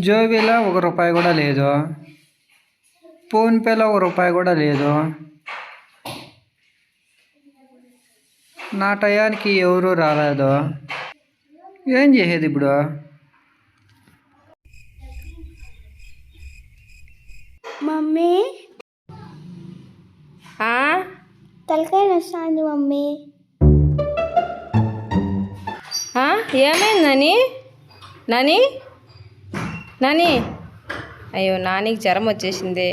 జోబీలో ₹1 కూడా లేదు. ఫోన్పేలో ₹1 కూడా లేదు. నా టయానికి ఎవరు రాలేదు. ఏం చేసేది ఇప్పుడు? మమ్మీ తలకాయ నొస్తుంది మమ్మీ. ఏమైంది నాని? నాని నాని అయ్యో నానికి జ్వరం వచ్చేసింది.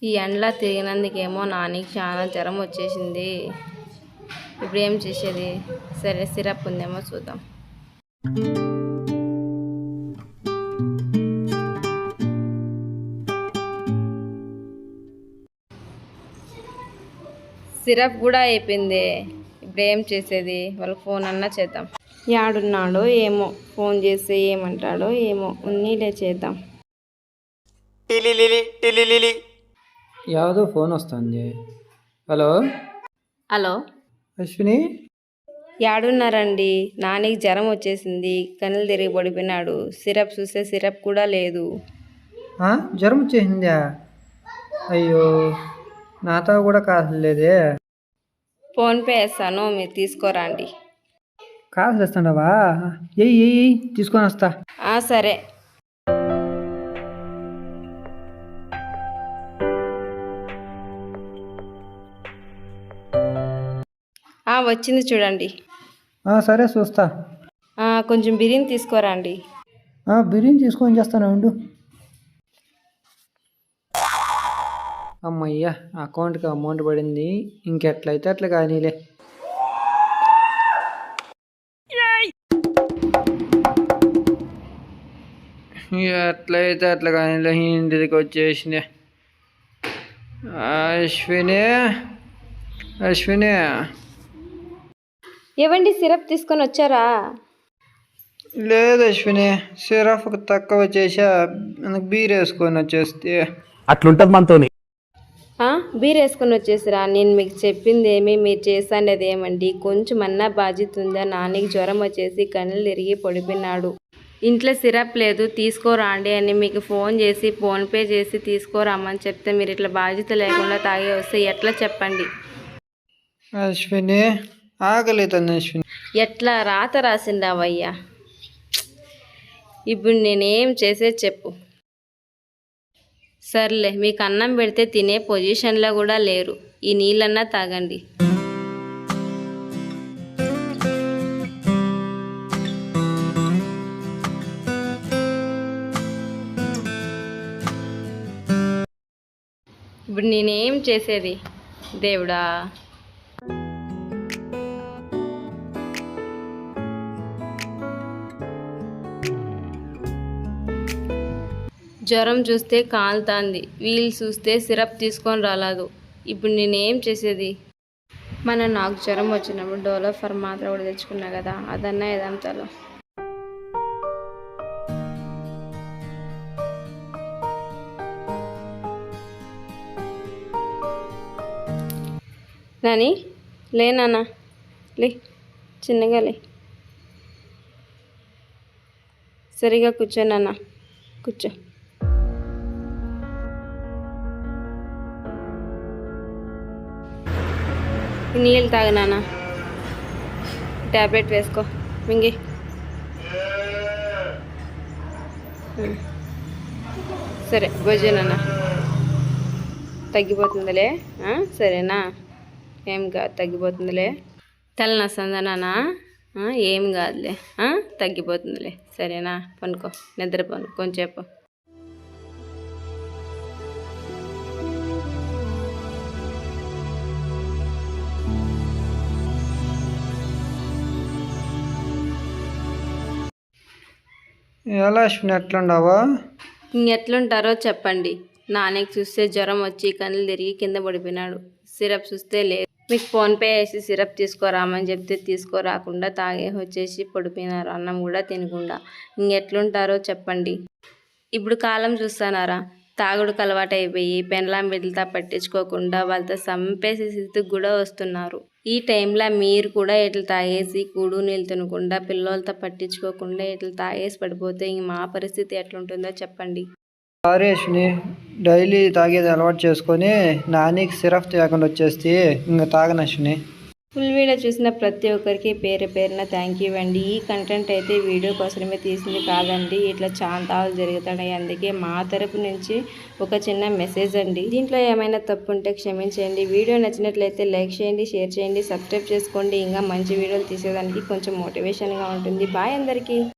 ఈ ఎండలో తిరిగినందుకేమో నానికి చాలా జ్వరం వచ్చేసింది. ఇప్పుడు ఏం చేసేది? సరే సిరప్ ఉందేమో చూద్దాం. సిరప్ కూడా అయిపోయింది. ఇప్పుడు ఏం చేసేది? వాళ్ళకి ఫోన్ అన్నా చేద్దాం. యాడున్నాడో ఏమో, ఫోన్ చేస్తే ఏమంటాడో ఏమో. ఉన్నీలే చేద్దాం. ಯಾವುದೋ ఫోన్ వస్తుంది. హలో హలో అశ్విని, యాడున్నారండి? నానికి జ్వరం వచ్చేసింది, కళ్ళు తిరిగి పడిపోయినాడు. సిరప్ చూస్తే సిరప్ కూడా లేదు. జ్వరం వచ్చేసిందా? అయ్యో, నాతో కూడా కాసలేదే. ఫోన్పే వేస్తాను, మీరు తీసుకోరండి. కాసులు ఇస్తాండవా? తీసుకొని వస్తా. సరే. వచ్చింది చూడండి. సరే చూస్తా. కొంచెం బిర్యానీ తీసుకోరండి. బిర్యానీ తీసుకొని చేస్తాను ఉండు. అమ్మయ్యా, అకౌంట్కి అమౌంట్ పడింది. ఇంకెట్లయితే అట్లా కానీలే. ఎట్లయితే అట్లా కానీలే. ఇంటికి వచ్చేసిన. అశ్విని అశ్విని, ఏవండి సిరప్ తీసుకొని వచ్చారా? లేదు అశ్విని, సిరప్ తక్కువ చేసా, బీర్ వేసుకొని వచ్చేస్తే. అట్లుంటది మనతోని. బీర్ వేసుకొని వచ్చేసిరా? నేను మీకు చెప్పింది ఏమి, మీరు చేస్తాండేది ఏమండి? కొంచెం అన్నా బాధ్యత ఉందా? నాన్నకి జ్వరం వచ్చేసి కళ్ళు తిరిగి పడిపోయినాడు. ఇంట్లో సిరప్ లేదు, తీసుకోరాండి అని మీకు ఫోన్ చేసి ఫోన్పే చేసి తీసుకోరామని చెప్తే మీరు ఇట్లా బాధ్యత లేకుండా తాగే వస్తే ఎట్లా చెప్పండి? అశ్విని, ఆకలితుంది అశ్విని. ఎట్లా రాత రాసిండావయ్యా? ఇప్పుడు నేనేం చేసేది చెప్పు. సర్లే, మీకు అన్నం పెడితే తినే పొజిషన్లో కూడా లేరు. ఈ నీళ్ళన్నా తాగండి. ఇప్పుడు నేనేం చేసేది దేవుడా? జ్వరం చూస్తే కాలుతాంది, వీళ్ళు చూస్తే సిరప్ తీసుకొని రాలేదు. ఇప్పుడు నేనేం చేసేది? నాకు జ్వరం వచ్చినప్పుడు డోలోఫర్ మాత్రం కూడా తెచ్చుకున్నా కదా, అదన్నా ఏదాం తలో. నాని లే, నాన్న లే, చిన్నగా లే, సరిగా కూర్చో నాన్న, కూర్చో. నీళ్ళు తాగు నాన్న, ట్యాబ్లెట్ వేసుకో, మింగి. సరే భోజనన్నా, తగ్గిపోతుందిలే. సరేనా? ఏం కాదు, తగ్గిపోతుందిలే. తలనొస్తుందా నాన్న? ఏం కాదులే, తగ్గిపోతుందిలే. సరేనా? పనుకో, నిద్రపోను కొంచెంసేపు. ఎలా అశ్విని, ఎట్లుండవా? ఇంకెట్లుంటారో చెప్పండి. నాన్నకి చూస్తే జ్వరం వచ్చి కళ్ళు తిరిగి కింద పడిపోయినాడు. సిరప్ చూస్తే లేదు. మీకు ఫోన్పే వేసి సిరప్ తీసుకోరామని చెప్తే తీసుకోరాకుండా తాగే వచ్చేసి పడిపోయినారు, అన్నం కూడా తినకుండా. ఇంకెట్లుంటారో చెప్పండి. ఇప్పుడు కాలం చూస్తున్నారా? తాగుడుకు అలవాటు అయిపోయి పెండ్లాం బిడ్డలతో పట్టించుకోకుండా వాళ్ళతో సంపేసే స్థితికి కూడా వస్తున్నారు. ఈ టైంలో మీరు కూడా ఇట్లా తాగేసి కూడు నీళ్ళు తినకుండా పిల్లలతో పట్టించుకోకుండా ఇట్లా తాగేసి పడిపోతే ఇంక మా పరిస్థితి ఎట్లుంటుందో చెప్పండి. సారీ అశ్విని, డైలీ తాగేది అలవాటు చేసుకొని నానికి సిరప్ తాగకుండా వచ్చేస్తే ఇంకా తాగను అశ్విని. ఫుల్ వీడియో చూసిన ప్రతి ఒక్కరికి పేరున థ్యాంక్ యూ అండి. ఈ కంటెంట్ అయితే వీడియో కోసమే తీసింది కాదండి, ఇట్లా చాంతాలు జరుగుతున్నాయి, అందుకే మా తరపు నుంచి ఒక చిన్న మెసేజ్ అండి. దీంట్లో ఏమైనా తప్పు ఉంటే క్షమించండి. వీడియో నచ్చినట్లయితే లైక్ చేయండి, షేర్ చేయండి, సబ్స్క్రైబ్ చేసుకోండి. ఇంకా మంచి వీడియోలు తీసేదానికి కొంచెం మోటివేషన్గా ఉంటుంది. బాయ్ అందరికీ.